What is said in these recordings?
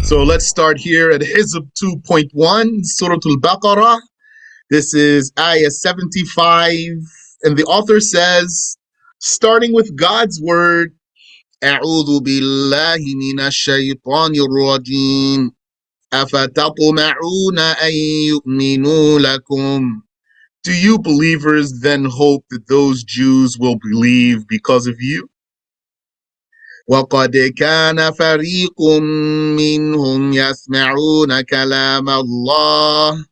So let's start here at Hizb 2.1, Surat Al-Baqarah. This is Ayah 75, and the author says, starting with God's word, أعوذ بالله من الشيطان الرجيم أفتطمعون أن يؤمنوا لكم. Do you believers then hope that those Jews will believe because of you? وقد كان فريق منهم يسمعون كلام الله.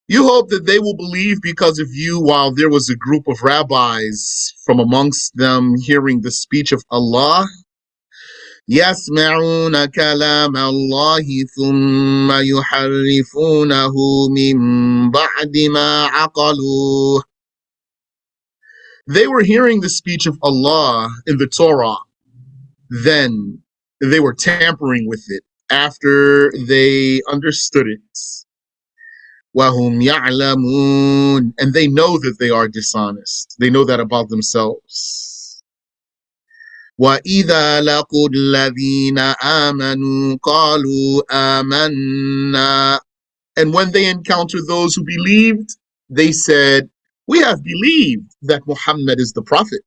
You hope that they will believe because of you, while there was a group of rabbis from amongst them hearing the speech of Allah. يسمعون كلام الله ثم يحرفونه من بعد ما عقلوه. They were hearing the speech of Allah in the Torah, then they were tampering with it after they understood it. وَهُمْ يَعْلَمُونَ. And they know that they are dishonest. They know that about themselves. وَإِذَا لَقُوا الَّذِينَ آمَنُوا قَالُوا آمَنَّا. And when they encountered those who believed, they said, we have believed that Muhammad is the prophet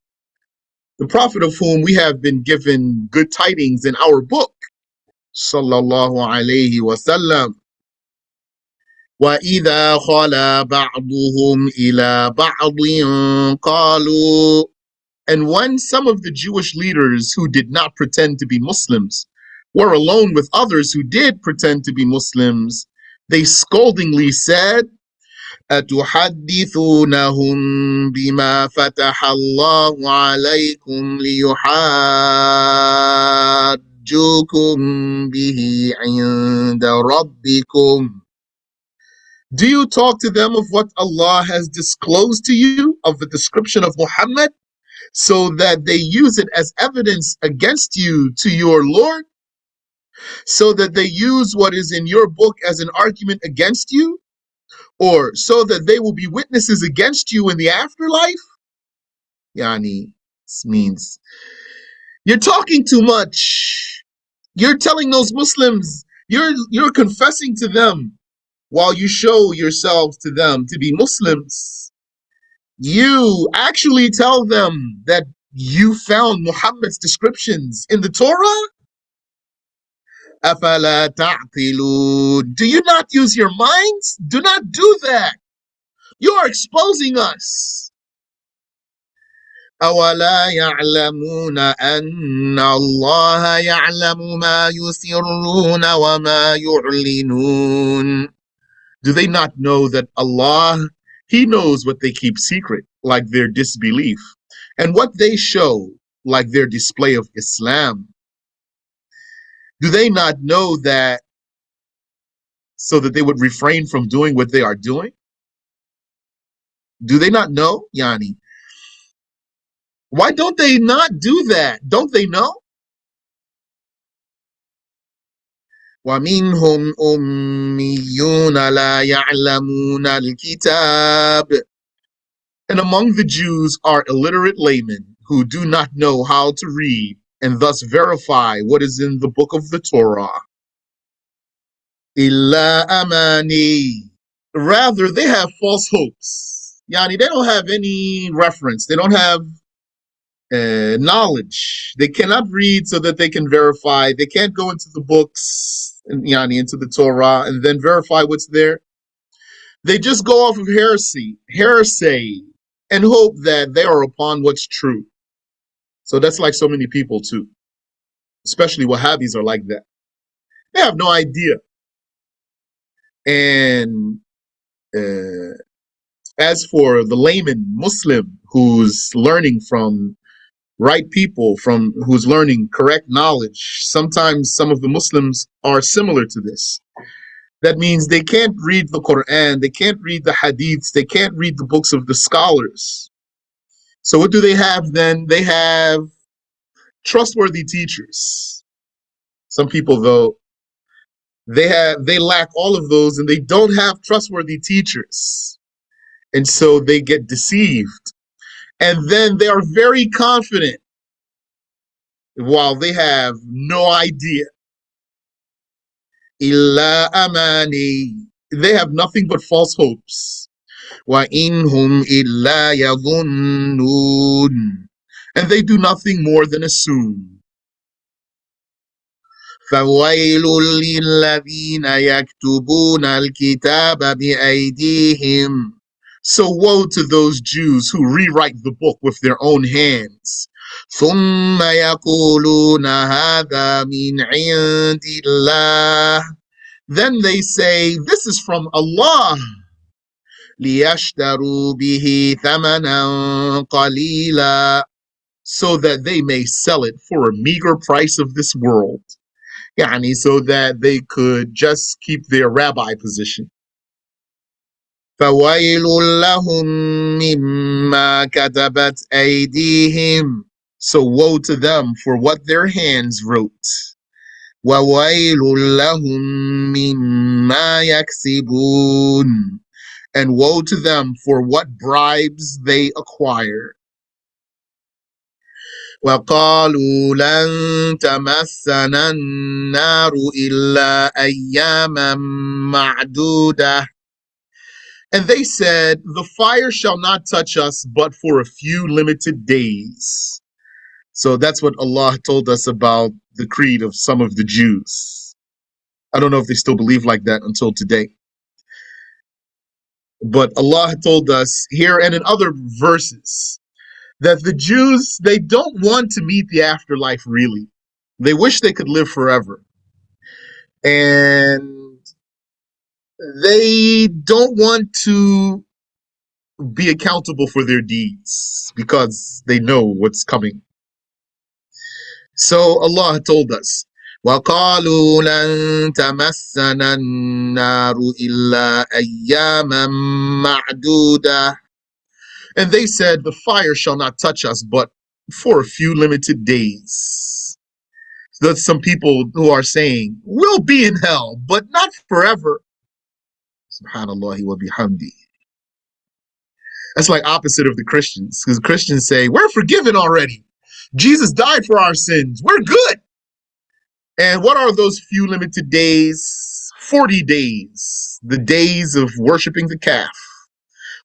of whom we have been given good tidings in our book. Sallallahu alayhi wa sallam. وَإِذَا خَلَا بَعْضُهُمْ إِلَى بَعْضٍ قَالُوا. And when some of the Jewish leaders who did not pretend to be Muslims were alone with others who did pretend to be Muslims, they scoldingly said, أتحدثونهم بما فتح الله عليكم ليحاجوكم به عند ربكم. Do you talk to them of what Allah has disclosed to you of the description of Muhammad, so that they use it as evidence against you to your Lord? So that they use what is in your book as an argument against you? Or so that they will be witnesses against you in the afterlife? Yani, this means you're talking too much. You're telling those Muslims, you're confessing to them while you show yourselves to them to be Muslims. You actually tell them that you found Muhammad's descriptions in the Torah? أَفَلَا تَعْقِلُونَ. Do you not use your minds? Do not do that. You are exposing us. أَوَلَا يَعْلَمُونَ أَنَّ اللَّهَ يَعْلَمُ مَا يُسِرُّونَ وَمَا يُعْلِنُونَ. Do they not know that Allah, He knows what they keep secret, like their disbelief, and what they show, like their display of Islam? Do they not know that so that they would refrain from doing what they are doing? Do they not know, Yani? Why don't they not do that? Don't they know? وَمِنْهُمْ أُمِّيُّونَ لَا يَعْلَمُونَ الْكِتَابَ. And among the Jews are illiterate laymen who do not know how to read and thus verify what is in the book of the Torah. إِلَّا أَمَانِي. Rather, they have false hopes. Yani, they don't have any reference. They don't have knowledge. They cannot read so that they can verify. They can't go into the books, yani, into the Torah, and then verify what's there. They just go off of heresy, and hope that they are upon what's true. So that's like so many people too. Especially Wahhabis are like that. They have no idea. And as for the layman Muslim who's learning from right people, from who's learning correct knowledge, sometimes some of the Muslims are similar to this. That means they can't read the Quran, they can't read the hadiths, they can't read the books of the scholars. So what do they have then? They have trustworthy teachers. Some people, though, they lack all of those, and they don't have trustworthy teachers. And so they get deceived. And then they are very confident while they have no idea. إِلَّا أَمَانِي. They have nothing but false hopes. وَإِنْهُمْ إِلَّا يَظُنُّونَ. And they do nothing more than assume. فَوَيْلٌ لِلَّذِينَ يَكْتُبُونَ الْكِتَابَ بِأَيْدِيهِمْ. So woe to those Jews who rewrite the book with their own hands. ثُمَّ يَقُولُونَ هَذَا مِنْ عِنْدِ اللَّهِ. Then they say, this is from Allah. لِيَشْتَرُوا بِهِ ثَمَنًا قَلِيلًا. So that they may sell it for a meager price of this world. Yani, so that they could just keep their rabbi position. فَوَيْلٌ لَهُم مِّمَّا كَتَبَتْ أَيْدِيهِمْ. So woe to them for what their hands wrote. وَوَيْلٌ لَهُم مِّمَّا يَكْسِبُونَ. And woe to them for what bribes they acquire. وقالوا لن تمسنا النار إلا أياما معدودة. And they said, the fire shall not touch us but for a few limited days. So that's what Allah told us about the creed of some of the Jews. I don't know if they still believe like that until today. But Allah told us here and in other verses that the Jews, they don't want to meet the afterlife really. They wish they could live forever. And they don't want to be accountable for their deeds because they know what's coming. So Allah told us, وَقَالُوا لَن تَمَسَّنَا النَّارُ إِلَّا أَيَّامًا مَعْدُودَةً. And they said, the fire shall not touch us but for a few limited days. There's some people who are saying, we'll be in hell, but not forever. Subhanallah wa bihamdi. That's like opposite of the Christians, because Christians say, we're forgiven already. Jesus died for our sins. We're good. And what are those few limited days? 40 days, the days of worshiping the calf,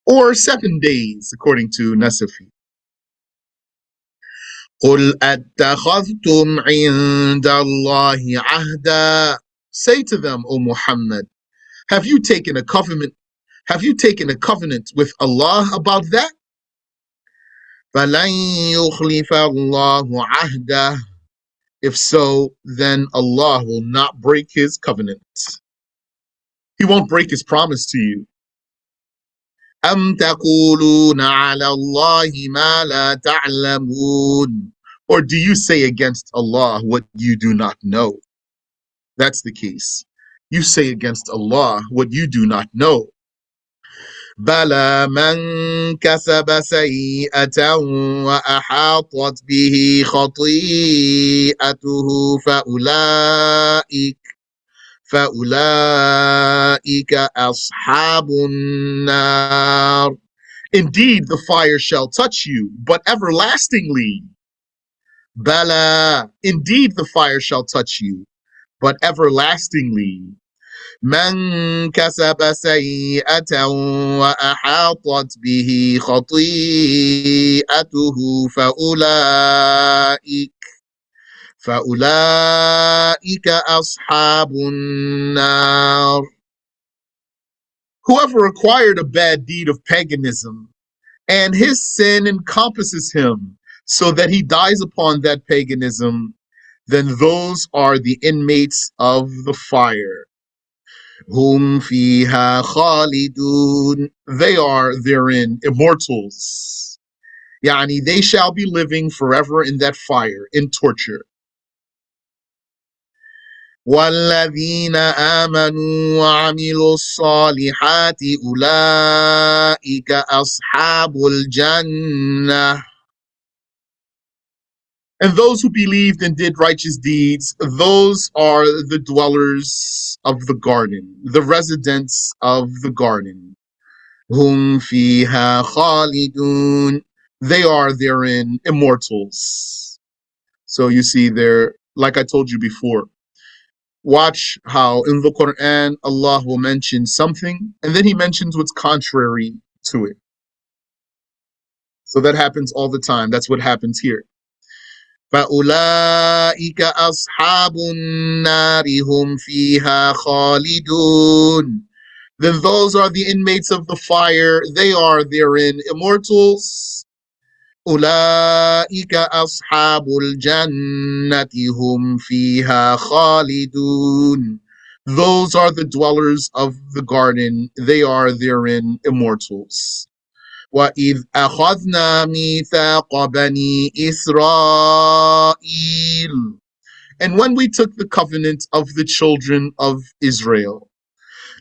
or 7 days, according to Nasafi. قُلْ أَتَّخَذْتُمْ عِنْدَ اللَّهِ عَهْدًا. Say to them, O Muhammad, have you taken a covenant? Have you taken a covenant with Allah about that? فَلَنْ يُخْلِفَ اللَّهُ عَهْدَهُ. If so, then Allah will not break his covenant. He won't break his promise to you. أَمْ تَقُولُونَ عَلَى اللَّهِ مَا لَا تَعْلَمُونَ. Or do you say against Allah what you do not know? That's the case. You say against Allah what you do not know. بَلَى مَنْ كَسَبَ سَيِّئَةً وَأَحَاطَتْ بِهِ خَطِيئَتُهُ فَأُولَئِكَ أَصْحَابُ النَّارِ. Indeed, the fire shall touch you, but everlastingly. Bala, indeed the fire shall touch you, but everlastingly. من كسب سيئة وأحاطت به خطيئته فأولئك أصحاب النار. Whoever acquired a bad deed of paganism, and his sin encompasses him, so that he dies upon that paganism, then those are the inmates of the fire. Hum fiha khalidun. They are therein immortals. Yani, they shall be living forever in that fire, in torture. وَالَّذِينَ آمَنُوا وَعَمِلُوا الصَّالِحَاتِ أُولَئِكَ أَصْحَابُ الْجَنَّةِ. And those who believed and did righteous deeds, those are the dwellers of the garden, the residents of the garden. Hum fiha khalidun. They are therein immortals. So you see there, like I told you before, Watch how in the Quran Allah will mention something and then He mentions what's contrary to it. So that happens all the time. That's what happens here. فَأُولَٰئِكَ أَصْحَابُ النَّارِ هُمْ فِيهَا خَالِدُونَ. Then those are the inmates of the fire. They are therein immortals. أُولَٰئِكَ أَصْحَابُ الْجَنَّةِ هُمْ فِيهَا خَالِدُونَ. Those are the dwellers of the garden. They are therein immortals. وَإِذْ أَخَذْنَا مِيثَاقَ بَنِي إِسْرَائِيلَ. And when we took the covenant of the children of Israel,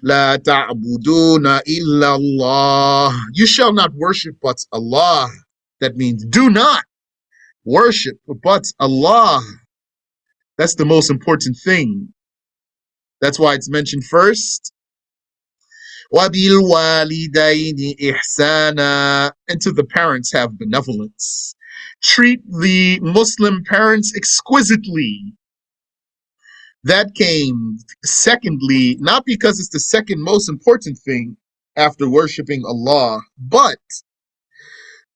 لَا تَعْبُدُونَ إِلَّا اللَّهِ. You shall not worship but Allah. That means do not worship but Allah. That's the most important thing. That's why it's mentioned first. وَبِالْوَالِدَيْنِ إِحْسَانًا. And to the parents have benevolence. Treat the Muslim parents exquisitely. That came secondly, not because it's the second most important thing after worshiping Allah, but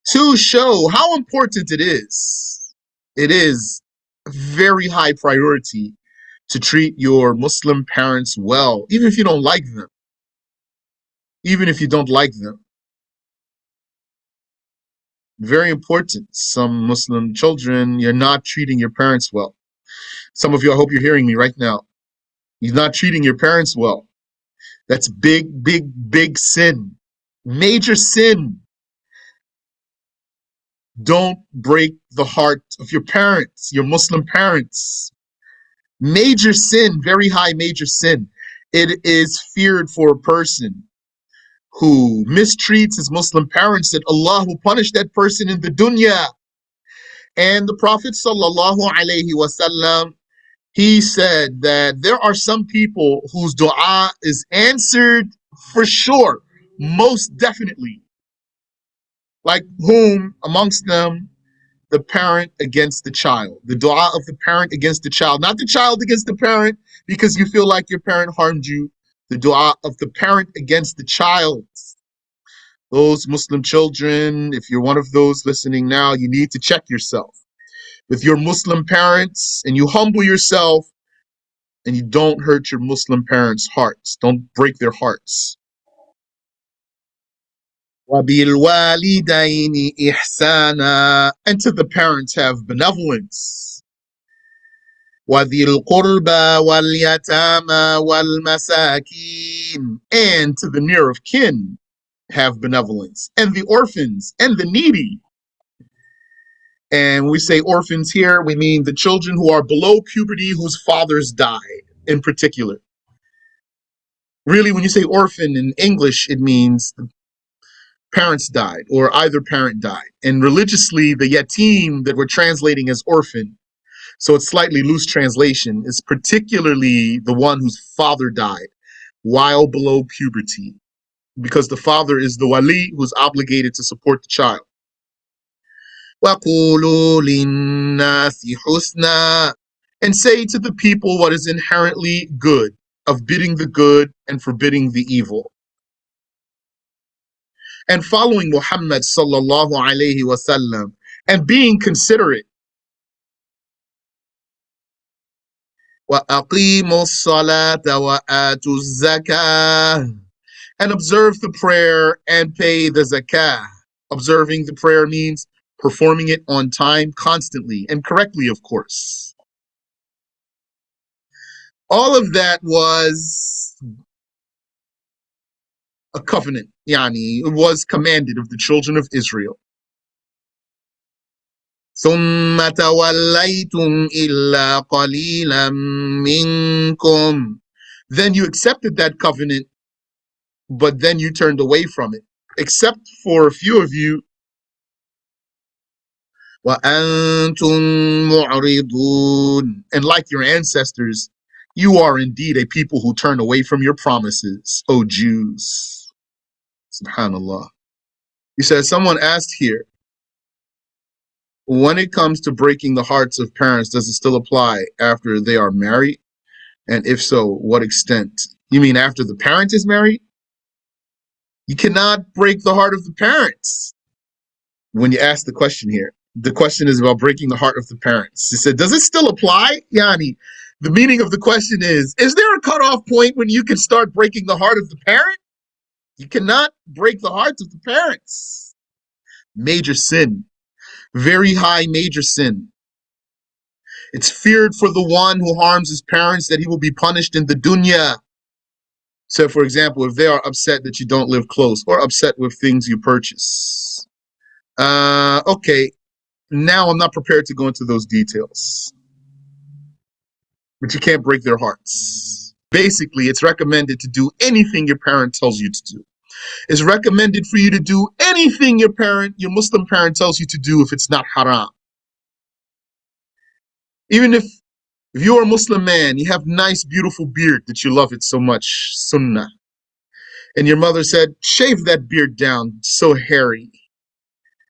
to show how important it is. It is a very high priority to treat your Muslim parents well, even if you don't like them. Even if you don't like them. Very important. Some Muslim children, you're not treating your parents well. Some of you, I hope you're hearing me right now. You're not treating your parents well. That's big, big, big sin. Major sin. Don't break the heart of your parents, your Muslim parents. Major sin, very high major sin. It is feared for a person who mistreats his Muslim parents that Allah will punish that person in the dunya. And the Prophet sallallahu alaihi wasallam, he said that there are some people whose dua is answered for sure, most definitely. Like whom amongst them? The parent against the child. The dua of the parent against the child. Not the child against the parent because you feel like your parent harmed you. The dua of the parent against the child. Those Muslim children, if you're one of those listening now, you need to check yourself with your Muslim parents and you humble yourself and you don't hurt your Muslim parents' hearts. Don't break their hearts. وَبِالْوَالِدَيْنِ إِحْسَانًا. And to the parents have benevolence. وَذِي الْقُرْبَى وَالْيَتَامَى وَالْمَسَاكِينَ. And to the near of kin have benevolence. And the orphans and the needy. And when we say orphans here, we mean the children who are below puberty whose fathers died in particular. Really, when you say orphan in English, it means the parents died or either parent died. And religiously, the yatim that we're translating as orphan, so it's slightly loose translation, is particularly the one whose father died while below puberty, because the father is the wali who's obligated to support the child. وَقُولُوا لِلنَّاسِ حُسْنًا. And say to the people what is inherently good, of bidding the good and forbidding the evil. And following Muhammad sallallahu alayhi wasallam and being considerate. وَأَقِيمُوا الصَّلَاةَ وَآتُوا الزَّكَاةَ. And observe the prayer and pay the zakah. Observing the prayer means performing it on time, constantly, and correctly, of course. All of that was a covenant, yani, it was commanded of the children of Israel. ثُمَّ تَوَلَّيْتُمْ إِلَّا قَلِيلًا مِّنكُمْ. Then you accepted that covenant, but then you turned away from it, except for a few of you. وَأَنْتُمْ مُعْرِضُونَ. And like your ancestors, you are indeed a people who turn away from your promises, O Jews. Subhanallah. He says, someone asked here, when it comes to breaking the hearts of parents, does it still apply after they are married? And if so, what extent? You mean after the parent is married? You cannot break the heart of the parents. When you ask the question here, the question is about breaking the heart of the parents. He said, does it still apply? Yani, the meaning of the question is there a cutoff point when you can start breaking the heart of the parent? You cannot break the hearts of the parents. Major sin. Very high major sin. It's feared for the one who harms his parents that he will be punished in the dunya. So, for example, if they are upset that you don't live close or upset with things you purchase. Okay, now I'm not prepared to go into those details. But you can't break their hearts. Basically, it's recommended to do anything your parent tells you to do. It's recommended for you to do anything your Muslim parent tells you to do if it's not haram. Even if you're a Muslim man, you have nice, beautiful beard that you love it so much, sunnah. And your mother said, shave that beard down, it's so hairy.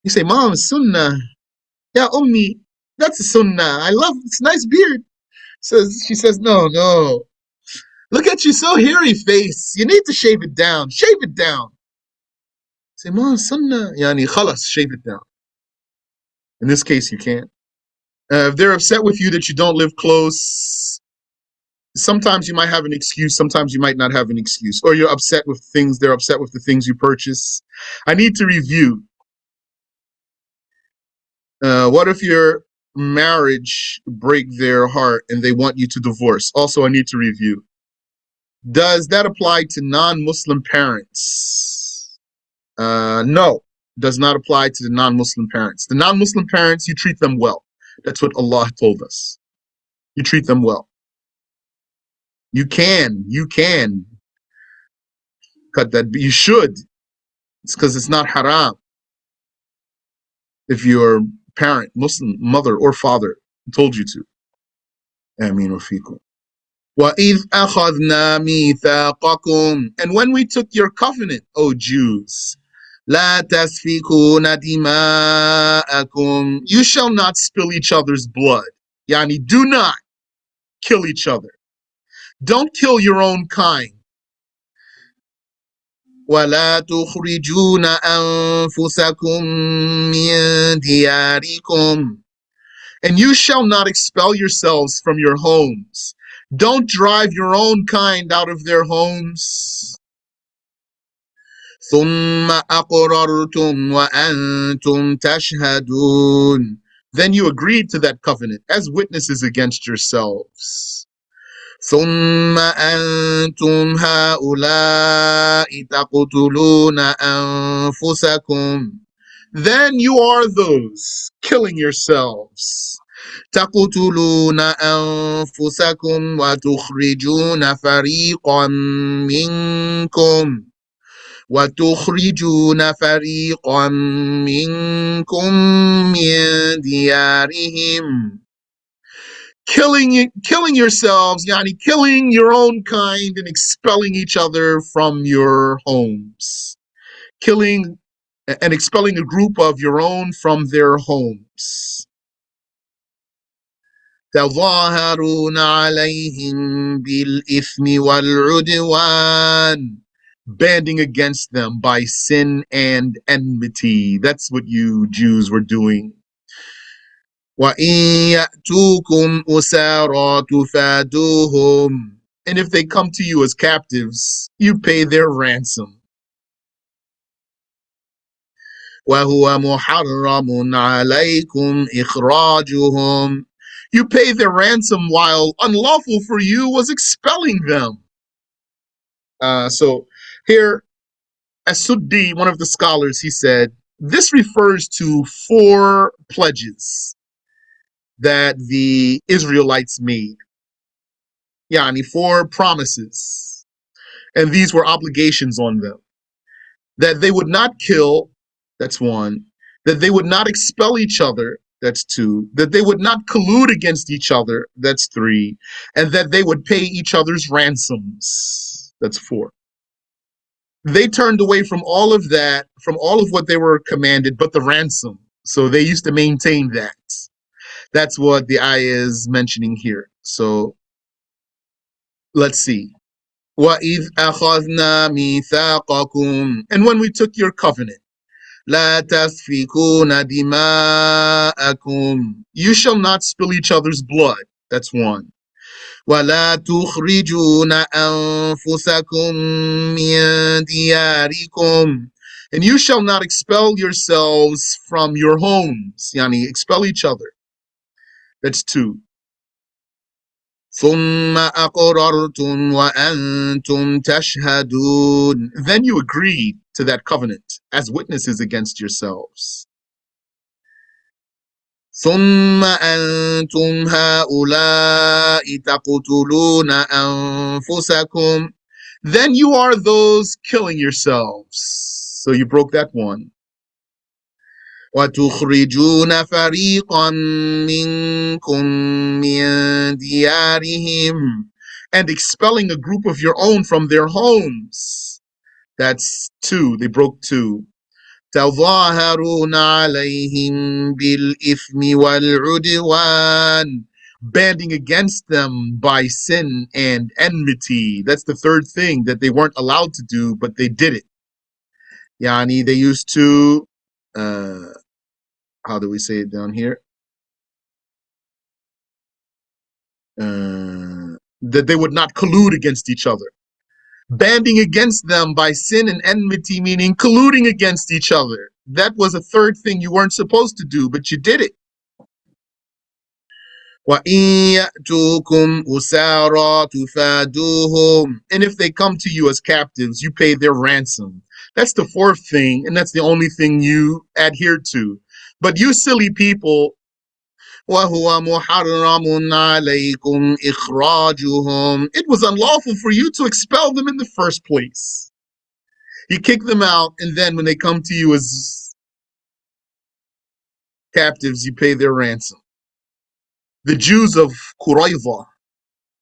You say, Mom, sunnah. Yeah, ummi, that's a sunnah. I love it's a nice beard. She says, no. Look at you, so hairy face. You need to shave it down. Shave it down. Say, Mom, sunnah. Yani, khalas, shave it down. In this case, you can't. If they're upset with you that you don't live close, sometimes you might have an excuse, sometimes you might not have an excuse. Or you're upset with things, they're upset with the things you purchase. I need to review. What if your marriage break their heart and they want you to divorce? Also, I need to review. Does that apply to non-Muslim parents? No, does not apply to the non-Muslim parents. The non-Muslim parents, you treat them well. That's what Allah told us. You treat them well. You can cut that. You should. It's because it's not haram. If your parent, Muslim mother or father, told you to. Ameen wa fikum. وَإِذْ أَخَذْنَا مِيثَاقَكُمْ. And when we took your covenant, O Jews, لَا تَسْفِكُونَ دِمَاءَكُمْ. You shall not spill each other's blood. Yani, do not kill each other. Don't kill your own kind. وَلَا تُخْرِجُونَ أَنفُسَكُمْ مِنْ دِيَارِكُمْ. And you shall not expel yourselves from your homes. Don't drive your own kind out of their homes. ثُمَّ أَقْرَرْتُمْ وَأَنْتُمْ تَشْهَدُونَ. Then you agreed to that covenant as witnesses against yourselves. ثُمَّ أَنْتُمْ هَؤُلَاءِ تَقْتُلُونَ أَنفُسَكُمْ. Then you are those killing yourselves. تقتلون أنفسكم وتخرجون فريقا منكم من ديارهم. Killing yourselves, yani killing your own kind and expelling each other from your homes. Killing and expelling a group of your own from their homes. تظاهرون عليهم بالإثم والعدوان. Banding against them by sin and enmity. That's what you Jews were doing. وَإِن يَأْتُوكُمْ أُسَارَى تُفَادُوهُمْ. And if they come to you as captives, you pay their ransom. وَهُوَ مُحَرَّمٌ عَلَيْكُمْ إِخْرَاجُهُمْ. You pay their ransom while unlawful for you was expelling them. So here, As-Suddi, one of the scholars, he said, this refers to 4 pledges that the Israelites made. Yani 4 promises. And these were obligations on them. That they would not kill, that's 1. That they would not expel each other, that's 2. That they would not collude against each other, that's 3. And that they would pay each other's ransoms, that's 4. They turned away from all of that, from all of what they were commanded, but the ransom. So they used to maintain that. That's what the ayah is mentioning here. So Let's see. وَإِذْ أَخَذْنَا مِيثَاقَكُمْ, and when we took your covenant, لَا تَسْفِكُونَ دِمَاءَكُمْ, you shall not spill each other's blood. That's one. وَلَا تُخْرِجُونَ أَنفُسَكُم مِّن دِيَارِكُمْ, and you shall not expel yourselves from your homes. Yani, expel each other. That's two. ثُمَّ أَقْرَرْتُمْ وَأَنْتُمْ تَشْهَدُونَ, then you agreed to that covenant as witnesses against yourselves. ثم أنتم هؤلاء تقتلون أنفسكم, then you are those killing yourselves. So you broke that one. وتخرجون فريقا منكم من ديارهم, and expelling a group of your own from their homes. That's two. They broke two. تظاهرون عليهم بالإثم والعدوان, banding against them by sin and enmity. That's the third thing that they weren't allowed to do, but they did it. Yani, they used to, how do we say it down here? That they would not collude against each other. Banding against them by sin and enmity, meaning colluding against each other. That was a third thing you weren't supposed to do, but you did it. وَإِن يَأْتُوكُمْ أُسَارَى تُفَادُوهُمْ, and if they come to you as captives, you pay their ransom. That's the fourth thing, and that's the only thing you adhere to. But you silly people, وَهُوَ مُحَرَّمٌ عَلَيْكُمْ إِخْرَاجُهُمْ, it was unlawful for you to expel them in the first place. You kick them out, and then when they come to you as captives, you pay their ransom. The Jews of Qurayza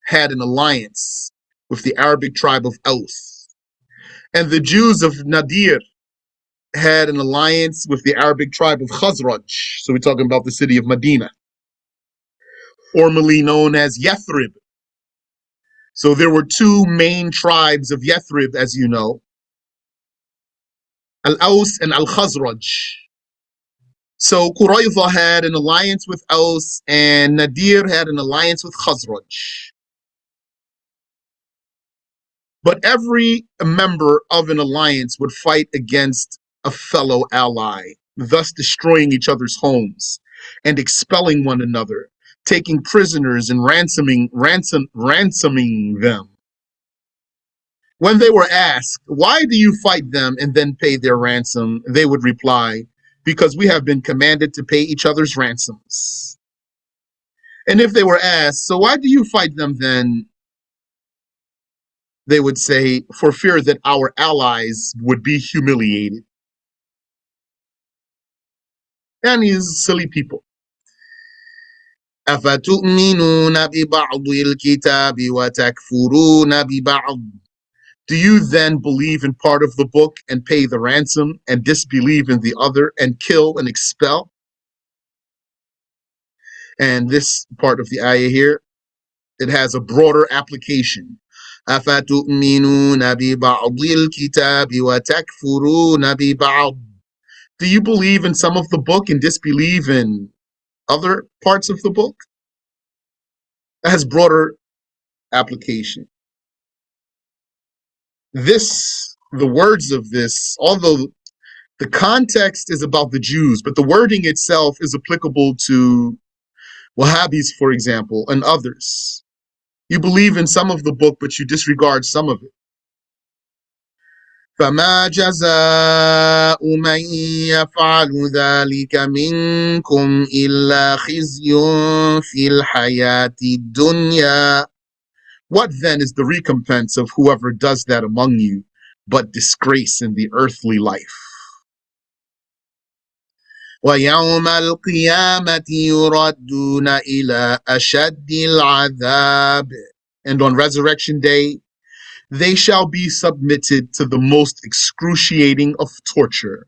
had an alliance with the Arabic tribe of Aus. And the Jews of Nadir had an alliance with the Arabic tribe of Khazraj. So we're talking about the city of Medina, formerly known as Yathrib. So there were two main tribes of Yathrib, as you know, Al-Aus and Al-Khazraj. So Qurayza had an alliance with Aus, and Nadir had an alliance with Khazraj. But every member of an alliance would fight against a fellow ally, thus destroying each other's homes and expelling one another, taking prisoners and ransoming them. When they were asked, why do you fight them and then pay their ransom? They would reply, because we have been commanded to pay each other's ransoms. And if they were asked, so why do you fight them then? They would say, for fear that our allies would be humiliated. And these silly people. أَفَتُؤْمِنُونَ بِبَعْضِ الْكِتَابِ وَتَكْفُرُونَ بِبَعْضٍ, do you then believe in part of the book and pay the ransom, and disbelieve in the other and kill and expel? And this part of the ayah here, it has a broader application. أَفَتُؤْمِنُونَ بِبَعْضِ الْكِتَابِ وَتَكْفُرُونَ بِبَعْضٍ, do you believe in some of the book and disbelieve in other parts of the book? That has broader application. The words of this, although the context is about the Jews, but the wording itself is applicable to Wahhabis, for example, and others. You believe in some of the book, but you disregard some of it. فَمَا جَزَاءُ مَنْ يَفْعَلُ ذَلِكَ مِنْكُمْ إِلَّا خِزْيٌ فِي الْحَيَاةِ الدُّنْيَا, what then is the recompense of whoever does that among you, but disgrace in the earthly life? وَيَوْمَ الْقِيَامَةِ يُرَدُّونَ إِلَىٰ أَشَدِّ الْعَذَابِ, and on resurrection day, they shall be submitted to the most excruciating of torture.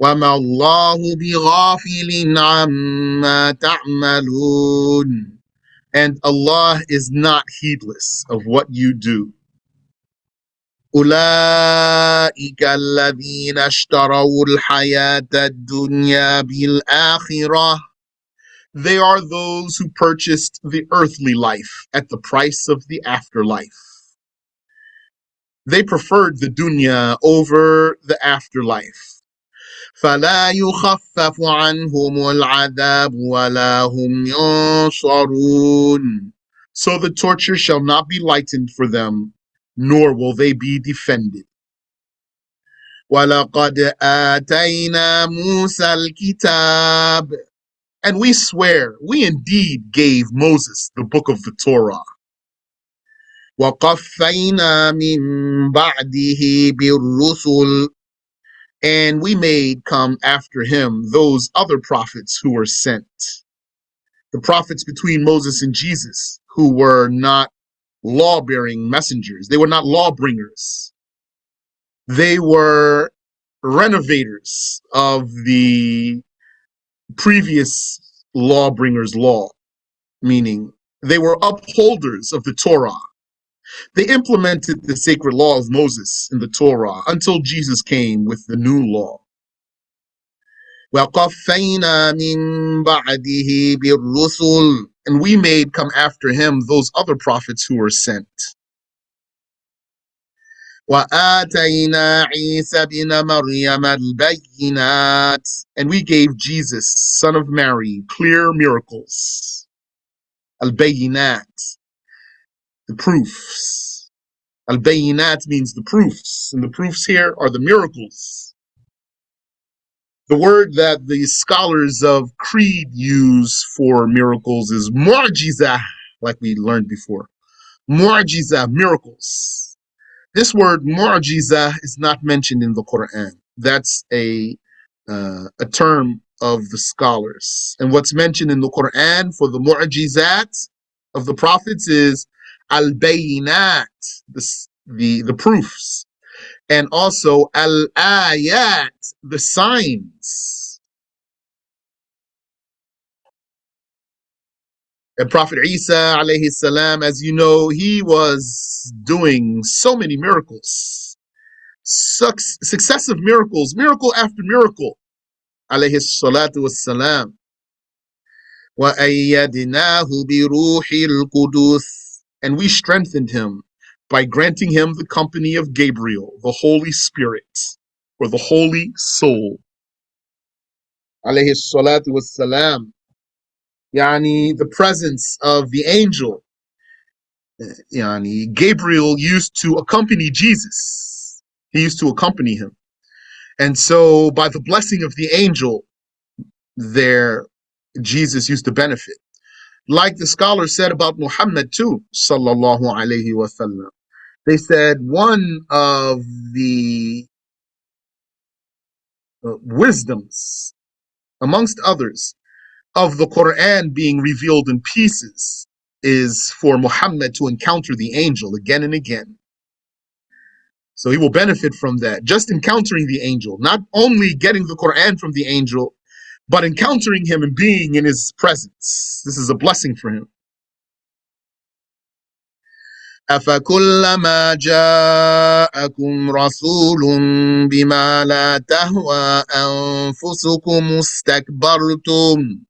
وَمَا اللَّهُ بِغَافِلٍ عَمَّا تَعْمَلُونَ, and Allah is not heedless of what you do. أولئك الذين اشتروا الحياة الدنيا بالآخرة. They are those who purchased the earthly life at the price of the afterlife. They preferred the dunya over the afterlife. فلا يخفف عنهم العذاب ولا هم ينصرون. So the torture shall not be lightened for them, nor will they be defended. وَلَقَدْ آتَيْنَا مُوسَى الْكِتَابَ. And we swear, we indeed gave Moses the book of the Torah. وَقَفَّيْنَا مِن بَعْدِهِ بِالرُّسُلِ. And we made come after him those other prophets who were sent. The prophets between Moses and Jesus, who were not law-bearing messengers. They were not law-bringers. They were renovators of the previous lawbringers' law, meaning they were upholders of the Torah. They implemented the sacred law of Moses in the Torah until Jesus came with the new law. وَقَفَّيْنَا مِن بَعْدِهِ بِالرُّسُلِ. And we made come after him those other prophets who were sent. وَآتَيْنَا عِيسَى بِنَ مَرْيَمَ الْبَيِّنَاتِ. And we gave Jesus, son of Mary, clear miracles. Al-Bayinat, the proofs. Al-Bayinat means the proofs, and the proofs here are the miracles. The word that the scholars of Creed use for miracles is mu'jiza, like we learned before. Mu'jiza, miracles. This word mu'jiza is not mentioned in the Quran. That's a term of the scholars. And what's mentioned in the Quran for the mu'jizat of the prophets is al-bayinat, the proofs, and also al-ayat, the signs. And Prophet Isa alayhi salam, as you know, he was doing so many miracles, successive miracles, miracle after miracle, alayhi salatu wassalam. وَأَيَّدْنَاهُ بِرُوحِ الْقُدُسِ. And we strengthened him by granting him the company of Gabriel, the Holy Spirit, or the Holy Soul. Alayhi salatu wassalam. Yani the presence of the angel. Yani Gabriel used to accompany Jesus. He used to accompany him. And so by the blessing of the angel, there Jesus used to benefit. Like the scholars said about Muhammad too, sallallahu alayhi wa sallam. They said one of the wisdoms, amongst others, of the Quran being revealed in pieces is for Muhammad to encounter the angel again and again. So he will benefit from that, just encountering the angel, not only getting the Quran from the angel, but encountering him and being in his presence. This is a blessing for him. أَفَكُلَّمَا جَاءَكُمْ رَسُولٌ بِمَا لَا تَهْوَى أَنفُسُكُمُ اسْتَكْبَرْتُمْ.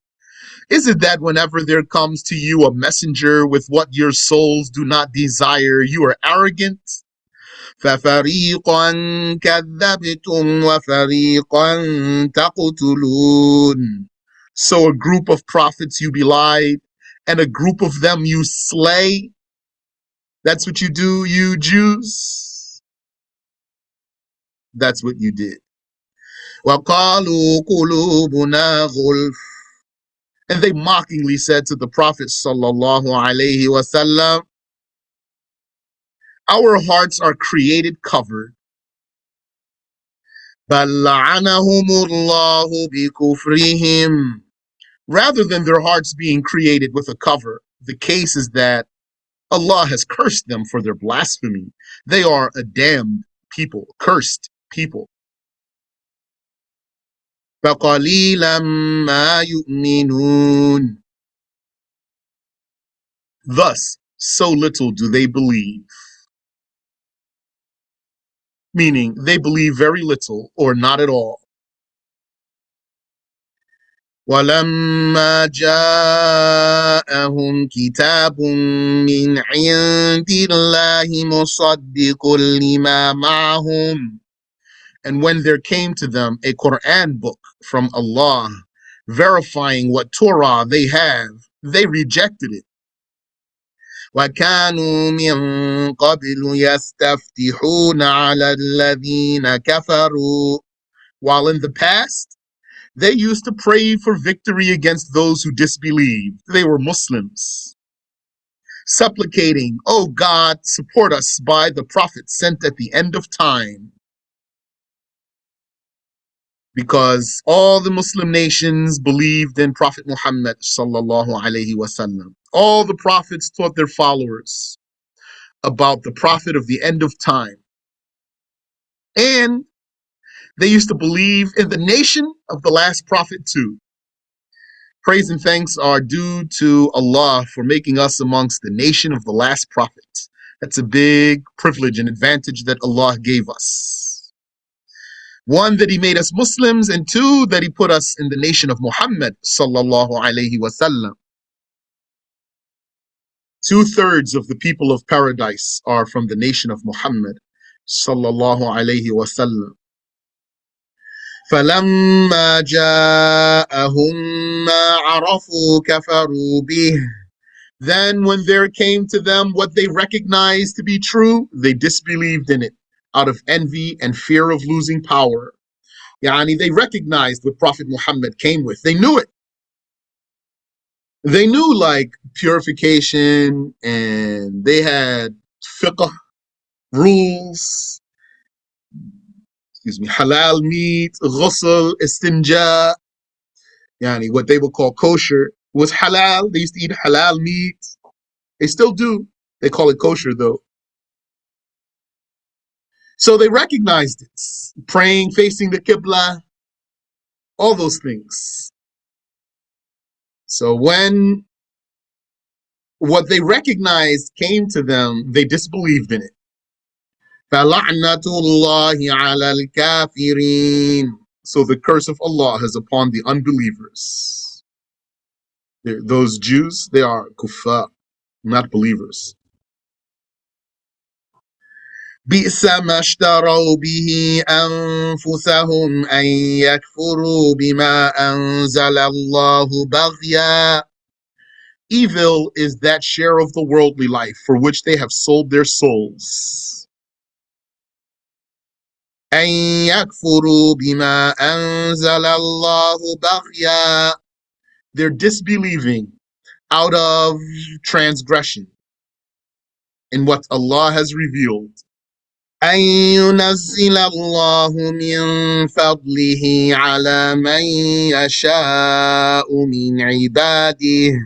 Is it that whenever there comes to you a messenger with what your souls do not desire, you are arrogant? فَفَرِيقًا كَذَّبْتُمْ وَفَرِيقًا تَقْتُلُونَ. So a group of prophets you belied, and a group of them you slay. That's what you do, you Jews. That's what you did. وَقَالُوا قُلُوبُنَا غُلْفٌ. And they mockingly said to the Prophet sallallahu alaihi wasallam, our hearts are created covered. بَلْ لَعَنَهُمُ اللَّهُ بِكُفْرِهِمْ. Rather than their hearts being created with a cover, the case is that Allah has cursed them for their blasphemy. They are a damned people, cursed people. فَقَلِيلًا مَا يُؤْمِنُونَ. Thus, so little do they believe, meaning they believe very little or not at all. وَلَمَّا جَاءَهُمْ كِتَابٌ مِّنْ عِندِ اللَّهِ مُصَدِّقٌ لِمَا مَعَهُمْ. And when there came to them a Quran book from Allah, verifying what Torah they have, they rejected it. وَكَانُوا مِن قَبْلُ يَسْتَفْتِحُونَ عَلَى الَّذِينَ كَفَرُوا. While in the past, they used to pray for victory against those who disbelieved. They were Muslims, supplicating, "Oh God, support us by the Prophet sent at the end of time." Because all the Muslim nations believed in Prophet Muhammad sallallahu alaihi wasallam. All the prophets taught their followers about the Prophet of the end of time. And they used to believe in the nation of the last prophet too. Praise and thanks are due to Allah for making us amongst the nation of the last prophet. That's a big privilege and advantage that Allah gave us. One, that He made us Muslims, and two, that He put us in the nation of Muhammad sallallahu alaihi wasallam. 2/3 of the people of paradise are from the nation of Muhammad sallallahu alaihi wasallam. فَلَمَّا جَاءَهُم مَّا عَرَفُوا كَفَرُوا بِهِ. Then when there came to them what they recognized to be true, they disbelieved in it out of envy and fear of losing power. Yani, they recognized what Prophet Muhammad came with. They knew it. They knew like purification, and they had fiqh, rules, halal meat, ghusl, istinja, yani what they would call kosher was halal. They used to eat halal meat. They still do. They call it kosher though. So they recognized it. Praying, facing the Qibla, all those things. So when what they recognized came to them, they disbelieved in it. فَلَعْنَةُ اللَّهِ عَلَى الْكَافِرِينَ. So the curse of Allah is upon the unbelievers. Those Jews, they are kuffar, not believers. بئس ما اشتروا به أنفسهم أن يكفروا بما أنزل الله بغيا. Evil is that share of the worldly life for which they have sold their souls. أن يكفروا بما أنزل الله بغيا. They're disbelieving out of transgression in what Allah has revealed. أن ينزل الله من فضله على من يشاء من عباده.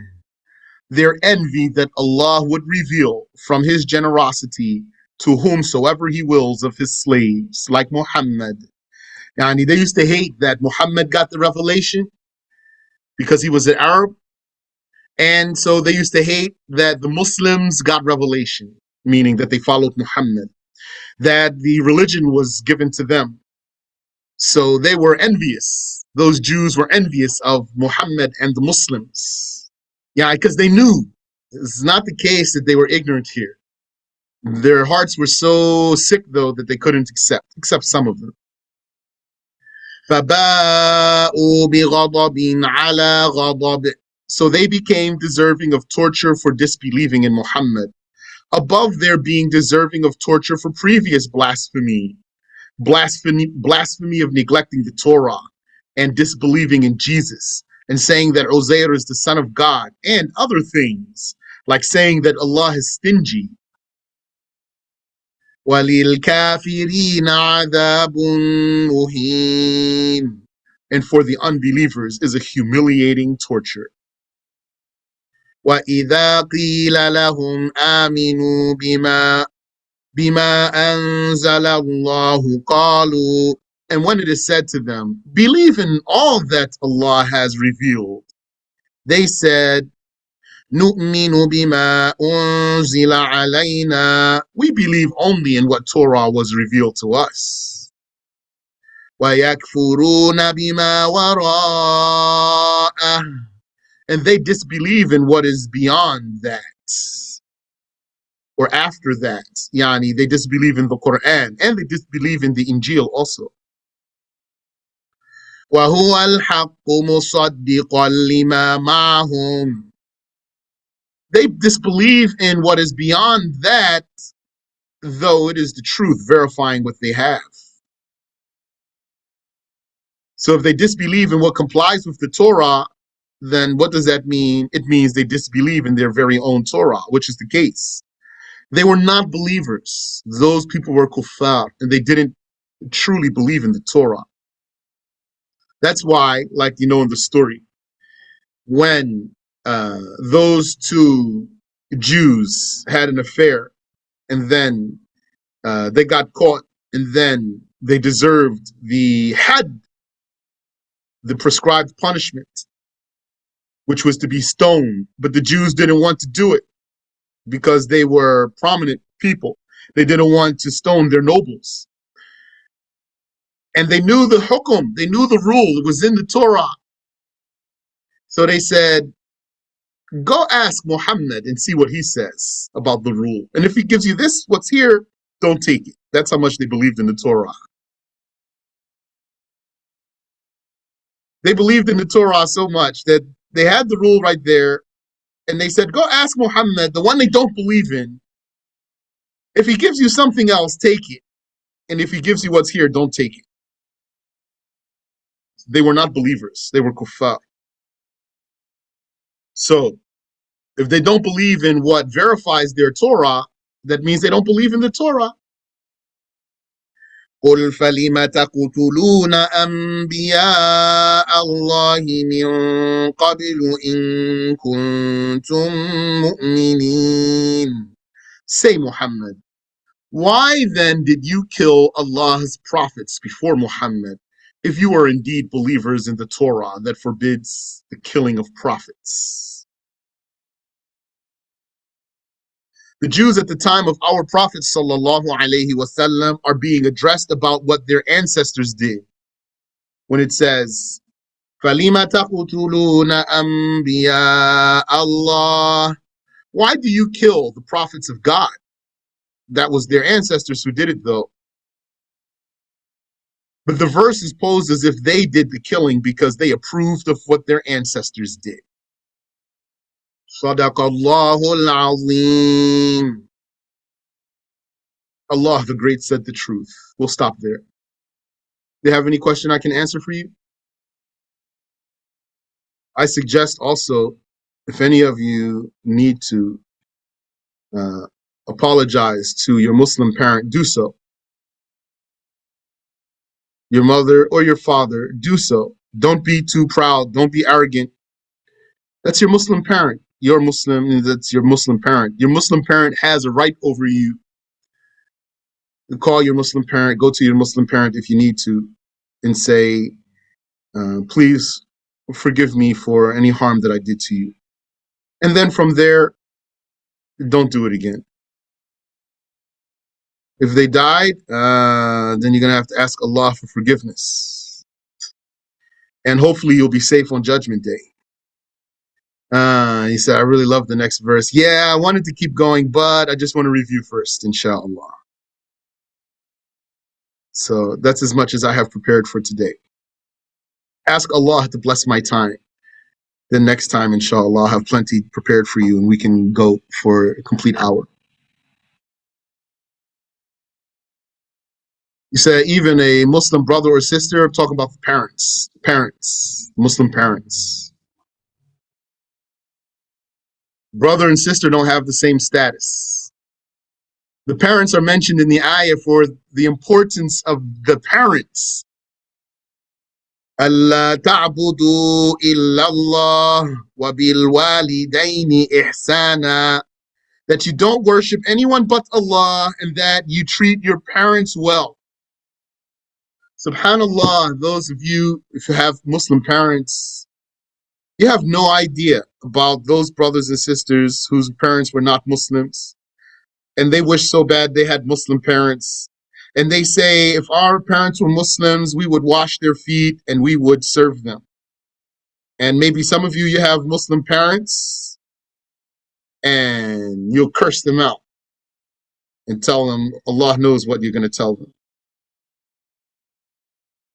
Their envy that Allah would reveal from His generosity to whomsoever He wills of His slaves, like Muhammad. Yani, they used to hate that Muhammad got the revelation because he was an Arab, and so they used to hate that the Muslims got revelation, meaning that they followed Muhammad, that the religion was given to them. So they were envious. Those Jews were envious of Muhammad and the Muslims. Yeah, because they knew. It's not the case that they were ignorant here. Their hearts were so sick, though, that they couldn't accept some of them. فَبَاءُوا بِغَضَبٍ عَلَى غَضَبٍ. So they became deserving of torture for disbelieving in Muhammad, above their being deserving of torture for previous blasphemy of neglecting the Torah and disbelieving in Jesus, and saying that Uzair is the son of God, and other things, like saying that Allah is stingy. وَلِلْكَافِرِينَ عَذَابٌ مُهِينٌ. And for the unbelievers is a humiliating torture. وَإِذَا قِيلَ لَهُمْ آمِنُوا بِمَا أَنزَلَ اللَّهُ قَالُوا. And when it is said to them, believe in all that Allah has revealed, they said, نُؤْمِنُ بِمَا أُنزِلَ عَلَيْنَا. We believe only in what Torah was revealed to us. وَيَكْفُرُونَ بِمَا وَرَاءَهُ. And they disbelieve in what is beyond that, or after that. Yani, they disbelieve in the Quran, and they disbelieve in the Injil also. وَهُوَ الْحَقُّ مُصَدِّقًا لِمَا مَعَهُمْ. They disbelieve in what is beyond that, though it is the truth, verifying what they have. So if they disbelieve in what complies with the Torah, then what does that mean? It means they disbelieve in their very own Torah, which is the case. They were not believers. Those people were kuffar, and they didn't truly believe in the Torah. That's why, like you know in the story, when those two Jews had an affair, and then they got caught, and then they deserved the had, the prescribed punishment, which was to be stoned. But the Jews didn't want to do it because they were prominent people. They didn't want to stone their nobles. And they knew the hukum, they knew the rule, it was in the Torah. So they said, go ask Muhammad and see what he says about the rule. And if he gives you this, what's here, don't take it. That's how much they believed in the Torah. They believed in the Torah so much that they had the rule right there, and they said, go ask Muhammad, the one they don't believe in. If he gives you something else, take it. And if he gives you what's here, don't take it. They were not believers. They were kuffar. So if they don't believe in what verifies their Torah, that means they don't believe in the Torah. قُلْ فَلِمَ تَقْتُلُونَ أَنْبِيَاءَ اللَّهِ مِنْ قَبْلُ إِنْ كُنْتُمْ مُؤْمِنِينَ. Say, Muhammad, why then did you kill Allah's prophets before Muhammad, if you are indeed believers in the Torah that forbids the killing of prophets? The Jews at the time of our Prophet ﷺ are being addressed about what their ancestors did. When it says, فَلِمَ تَقْتُلُونَ أَنْبِيَاءَ اللَّهِ. Why do you kill the prophets of God? That was their ancestors who did it, though. But the verse is posed as if they did the killing because they approved of what their ancestors did. صَدَقَ اللَّهُ الْعَظِيمُ. Allah the Great said the truth. We'll stop there. Do you have any question I can answer for you? I suggest also, if any of you need to apologize to your Muslim parent, do so. Your mother or your father, do so. Don't be too proud. Don't be arrogant. That's your Muslim parent. You're Muslim, that's your Muslim parent. Your Muslim parent has a right over you. You call your Muslim parent, go to your Muslim parent if you need to, and say, please forgive me for any harm that I did to you. And then from there, don't do it again. If they died, then you're going to have to ask Allah for forgiveness. And hopefully you'll be safe on Judgment Day. He said, I really love the next verse. Yeah, I wanted to keep going, but I just want to review first, inshallah. So that's as much as I have prepared for today. Ask Allah to bless my time. Then next time, inshallah, I'll have plenty prepared for you and we can go for a complete hour. You said even a Muslim brother or sister, I'm talking about the parents, Muslim parents. Brother and sister don't have the same status. The parents are mentioned in the ayah for the importance of the parents. أَلَّا تَعْبُدُوا إِلَّا اللَّهَ وَبِالْوَالِدَيْنِ إِحْسَانًا. That you don't worship anyone but Allah and that you treat your parents well. SubhanAllah, those of you, if you have Muslim parents, you have no idea about those brothers and sisters whose parents were not Muslims, and they wish so bad they had Muslim parents. And they say, if our parents were Muslims, we would wash their feet and we would serve them. And maybe some of you have Muslim parents, and you'll curse them out and tell them, Allah knows what you're going to tell them.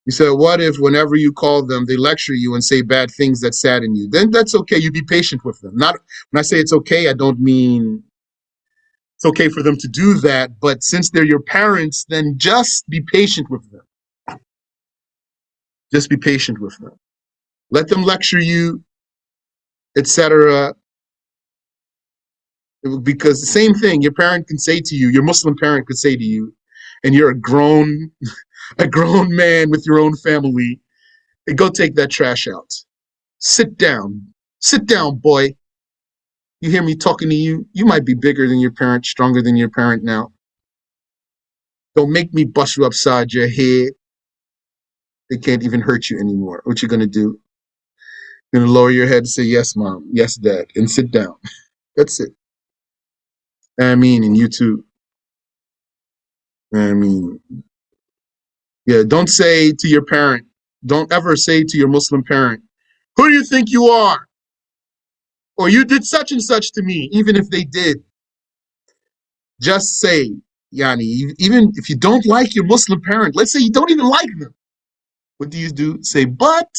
You said, what if whenever you call them, they lecture you and say bad things that sadden you? Then that's okay. You be patient with them. Not when I say it's okay, I don't mean it's okay for them to do that. But since they're your parents, then just be patient with them. Just be patient with them. Let them lecture you, etc. Because the same thing your parent can say to you, your Muslim parent could say to you, and you're a grown man with your own family, and go take that trash out. Sit down. Sit down, boy. You hear me talking to you? You might be bigger than your parent, stronger than your parent now. Don't make me bust you upside your head. They can't even hurt you anymore. What you gonna do? You're gonna lower your head and say, yes, mom, yes, dad, and sit down. That's it. I mean, and you too. I mean, yeah, don't say to your parent, don't ever say to your Muslim parent, who do you think you are? Or you did such and such to me, even if they did. Just say, Yani, even if you don't like your Muslim parent, let's say you don't even like them. What do you do? Say, but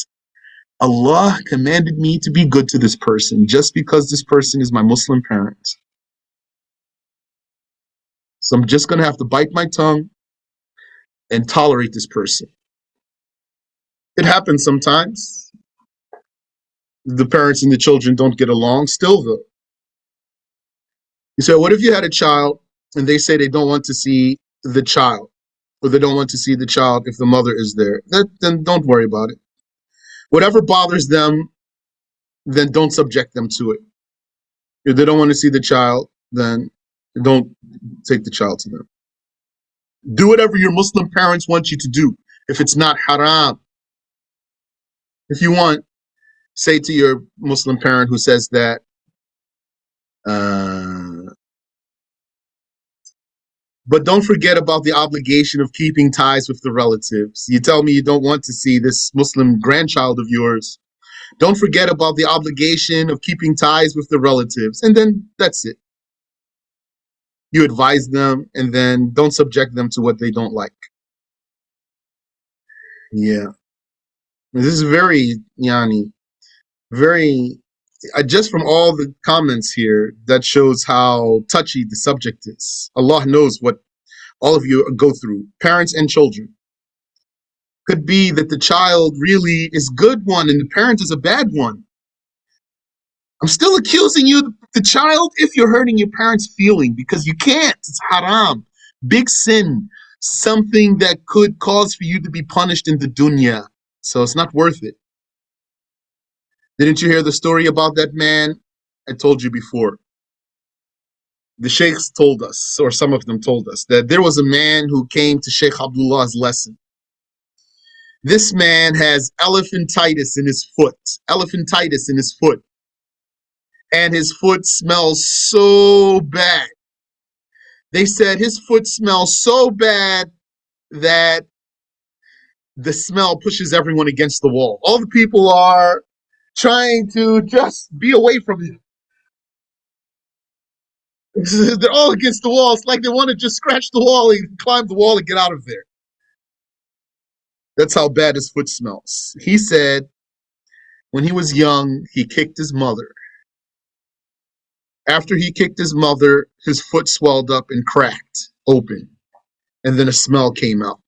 Allah commanded me to be good to this person just because this person is my Muslim parent. So I'm just going to have to bite my tongue and tolerate this person. It happens sometimes. The parents and the children don't get along still, though. You say, what if you had a child and they say they don't want to see the child, or they don't want to see the child if the mother is there? Then don't worry about it. Whatever bothers them, then don't subject them to it. If they don't want to see the child, then don't take the child to them. Do whatever your Muslim parents want you to do. If it's not haram. If you want, say to your Muslim parent who says that, but don't forget about the obligation of keeping ties with the relatives. You tell me you don't want to see this Muslim grandchild of yours. Don't forget about the obligation of keeping ties with the relatives. And then that's it. You advise them and then don't subject them to what they don't like. Yeah. This is very, very, just from all the comments here, that shows how touchy the subject is. Allah knows what all of you go through, parents and children. Could be that the child really is a good one and the parent is a bad one. I'm still accusing you, the child, if you're hurting your parents' feeling, because you can't. It's haram. Big sin. Something that could cause for you to be punished in the dunya. So it's not worth it. Didn't you hear the story about that man? I told you before. The sheikhs told us, or some of them told us, that there was a man who came to Sheikh Abdullah's lesson. This man has elephantitis in his foot. Elephantitis in his foot. And his foot smells so bad. They said his foot smells so bad that the smell pushes everyone against the wall. All the people are trying to just be away from him. They're all against the wall. It's like they want to just scratch the wall and climb the wall and get out of there. That's how bad his foot smells. He said when he was young, he kicked his mother. After he kicked his mother, his foot swelled up and cracked open. And then a smell came out.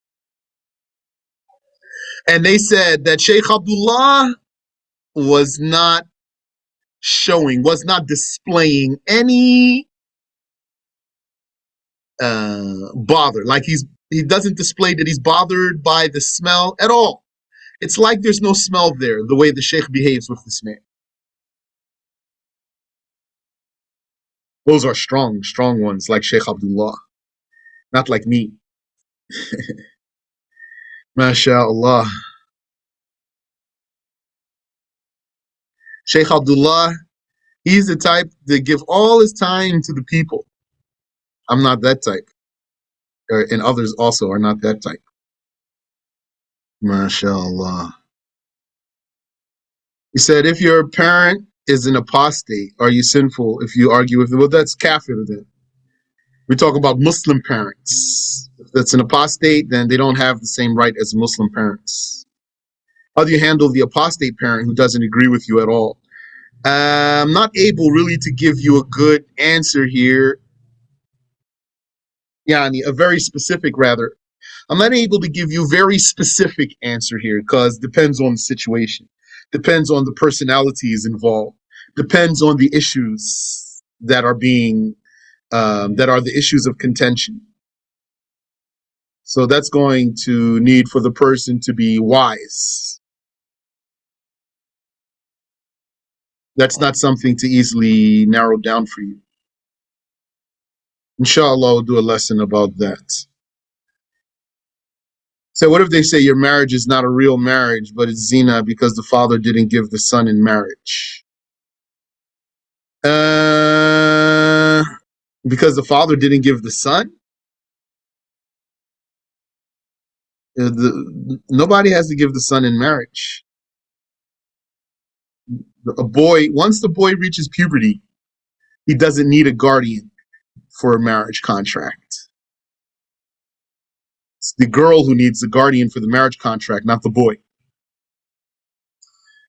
And they said that Sheikh Abdullah was not displaying any bother. Like he doesn't display that he's bothered by the smell at all. It's like there's no smell there, the way the Sheikh behaves with this man. Those are strong ones, like Sheikh Abdullah. Not like me. MashaAllah. Sheikh Abdullah He's the type that give all his time to the people. I'm not that type. And others also are not that type. MashaAllah. He said, if your parent is an apostate, are you sinful if you argue with them? Well, that's kafir then. We talk about Muslim parents. If that's an apostate, then they don't have the same right as Muslim parents. How do you handle the apostate parent who doesn't agree with you at all? I'm not able really to give you a good answer here. A very specific rather. I'm not able to give you a very specific answer here because it depends on the situation, depends on the personalities involved, depends on the issues that are being that are the issues of contention. So that's going to need for the person to be wise. That's not something to easily narrow down for you. Inshallah, we'll do a lesson about that. So what if they say your marriage is not a real marriage, but it's zina because the father didn't give the son in marriage? Because the father didn't give the son? Nobody has to give the son in marriage. A boy, once the boy reaches puberty, he doesn't need a guardian for a marriage contract. It's the girl who needs the guardian for the marriage contract, not the boy.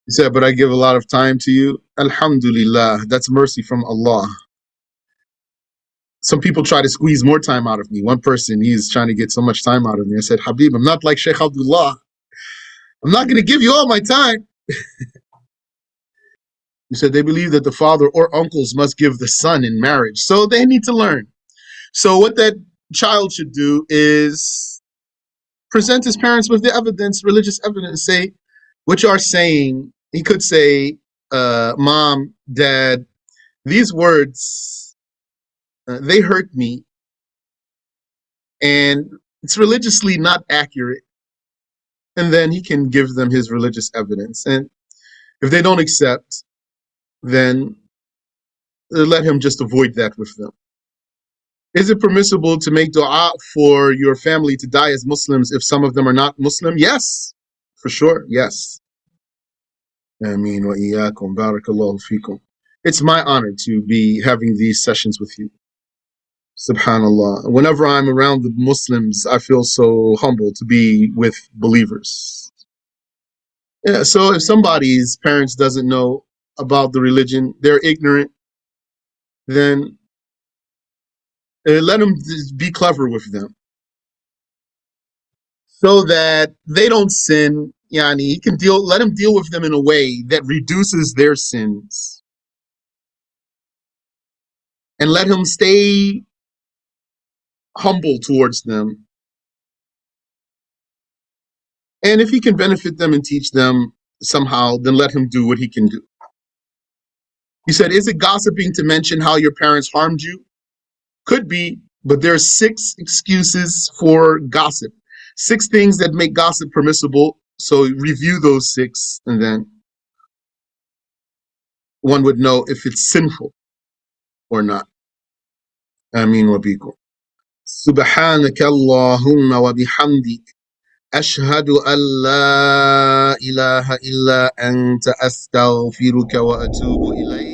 He said, but I give a lot of time to you. Alhamdulillah, that's mercy from Allah. Some people try to squeeze more time out of me. One person, he's trying to get so much time out of me. I said, Habib, I'm not like Sheikh Abdullah. I'm not going to give you all my time. He said they believe that the father or uncles must give the son in marriage. So they need to learn. So what that child should do is present his parents with the evidence, religious evidence, say, what you are saying. He could say, Mom, Dad, these words, they hurt me. And it's religiously not accurate. And then he can give them his religious evidence. And if they don't accept, then let him just avoid that with them. Is it permissible to make dua for your family to die as Muslims if some of them are not Muslim? Yes, for sure, yes. Ameen wa iyaakum, barakallahu feekum. It's my honor to be having these sessions with you. Subhanallah. Whenever I'm around the Muslims, I feel so humble to be with believers. Yeah, so if somebody's parents doesn't know about the religion, they're ignorant, then let them be clever with them so that they don't sin. He can let him deal with them in a way that reduces their sins, and let him stay humble towards them. And if he can benefit them and teach them somehow, then let him do what he can do. He said, is it gossiping to mention how your parents harmed you? Could be, but there are 6 excuses for gossip. 6 things that make gossip permissible. So review those 6, and then one would know if it's sinful or not. Ameen wa bikum. Subhanaka Allahumma wa bihamdik. Ashhadu an la ilaha illa anta astaghfiruka wa atubu ilayk.